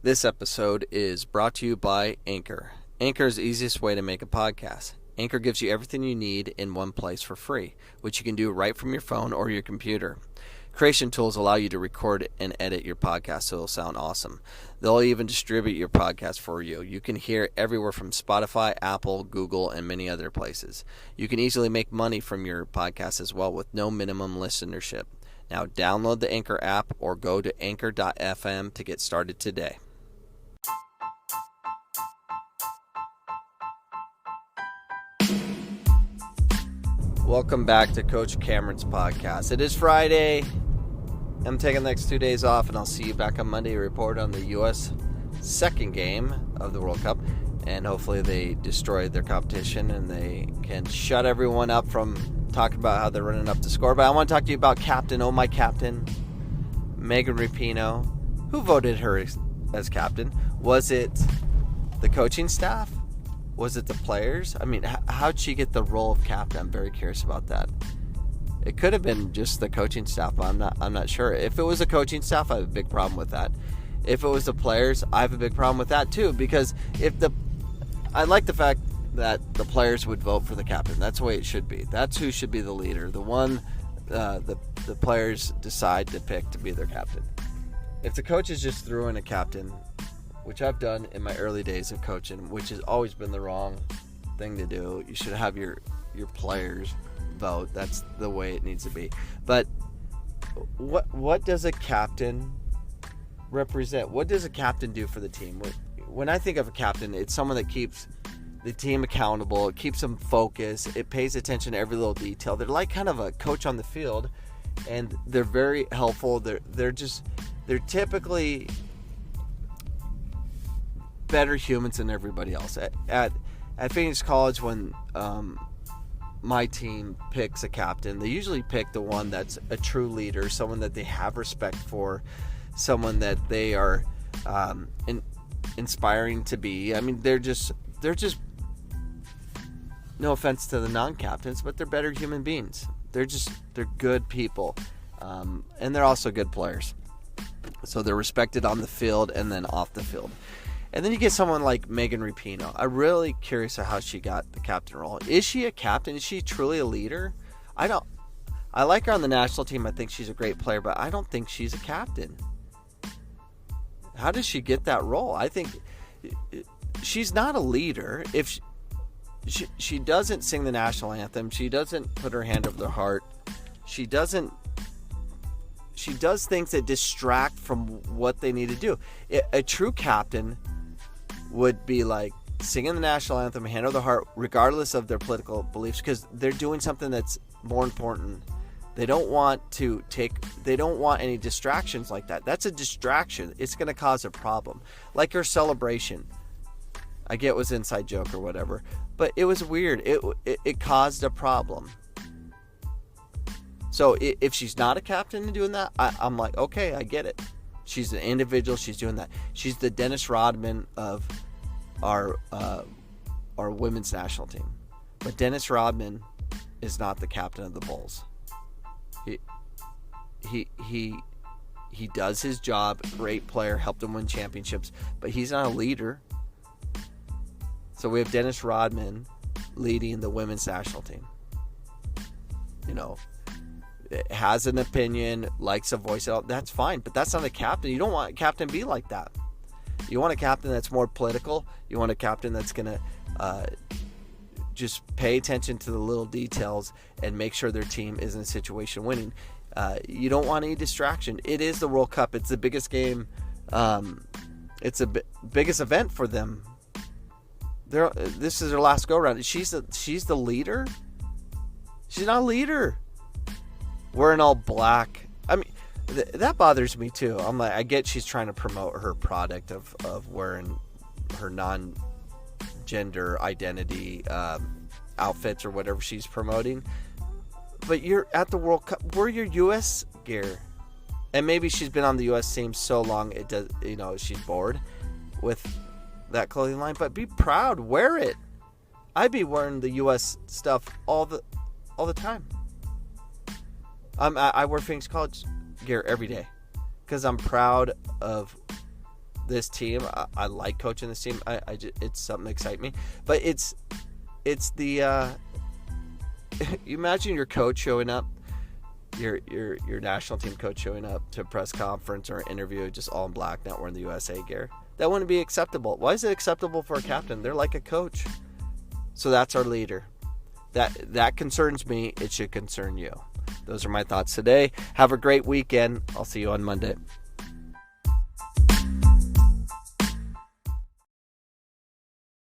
This episode is brought to you by Anchor. Anchor is the easiest way to make a podcast. Anchor gives you everything you need in one place for free, which you can do right from your phone or your computer. Creation tools allow you to record and edit your podcast so it'll sound awesome. They'll even distribute your podcast for you. You can hear it everywhere from Spotify, Apple, Google, and many other places. You can easily make money from your podcast as well with no minimum listenership. Now download the Anchor app or go to anchor.fm to get started today. Welcome back to Coach Cameron's podcast. It is Friday. I'm taking the next 2 days off, and I'll see you back on Monday to report on the U.S. second game of the World Cup. And hopefully they destroy their competition and they can shut everyone up from talking about how they're running up the score. But I want to talk to you about captain, my captain, Megan Rapinoe. Who voted her as captain? Was it the coaching staff? Was it the players? I mean, how'd she get the role of captain? I'm very curious about that. It could have been just the coaching staff, but I'm not sure. If it was the coaching staff, I have a big problem with that. If it was the players, I have a big problem with that too, because I like the fact that the players would vote for the captain. That's the way it should be. That's who should be the leader. The one the players decide to pick to be their captain. If the coaches just threw in a captain, which I've done in my early days of coaching, which has always been the wrong thing to do. You should have your players vote. That's the way it needs to be. But what does a captain represent? What does a captain do for the team? When I think of a captain, it's someone that keeps the team accountable. It keeps them focused. It pays attention to every little detail. They're like kind of a coach on the field, and they're very helpful. They're typically better humans than everybody else. At Phoenix College, when my team picks a captain, they usually pick the one that's a true leader, someone that they have respect for, someone that they are inspiring to be. I mean, they're just no offense to the non-captains, but they're better human beings. They're good people, and they're also good players. So they're respected on the field and then off the field. And then you get someone like Megan Rapinoe. I'm really curious of how she got the captain role. Is she a captain? Is she truly a leader? I like her on the national team. I think she's a great player, but I don't think she's a captain. How does she get that role? I think she's not a leader. If she doesn't sing the national anthem, she doesn't put her hand over the heart. She does things that distract from what they need to do. A true captain would be like singing the national anthem, hand over the heart, regardless of their political beliefs, because they're doing something that's more important. They don't want any distractions like that. That's a distraction. It's going to cause a problem. Like her celebration. I get it was inside joke or whatever, but it was weird. It caused a problem. So if she's not a captain and doing that, I'm like, okay, I get it. She's an individual. She's doing that. She's the Dennis Rodman of our women's national team. But Dennis Rodman is not the captain of the Bulls. He does his job. Great player, helped him win championships, but he's not a leader. So we have Dennis Rodman leading the women's national team. Has an opinion, likes a voice out. That's fine, but that's not a captain. You don't want a captain to be like that. You want a captain that's more political. You want a captain that's going to just pay attention to the little details and make sure their team is in a situation winning. You don't want any distraction. It is the World Cup. It's the biggest game. It's the biggest event for them. This is their last go-around. She's the leader? She's not a leader. Wearing all black. I mean, that bothers me too. I'm like, I get she's trying to promote her product of wearing her non-gender identity outfits or whatever she's promoting. But you're at the World Cup. Wear your U.S. gear. And maybe she's been on the U.S. team so long it does. She's bored with that clothing line. But be proud. Wear it. I'd be wearing the U.S. stuff all the time. I wear Phoenix College gear every day because I'm proud of this team. I like coaching this team. It's something that excites me. But it's the you imagine your coach showing up, your national team coach showing up to a press conference or interview just all in black, not wearing the USA gear. That wouldn't be acceptable. Why is it acceptable for a captain? They're like a coach. So that's our leader. That concerns me. It should concern you. Those are my thoughts today. Have a great weekend. I'll see you on Monday.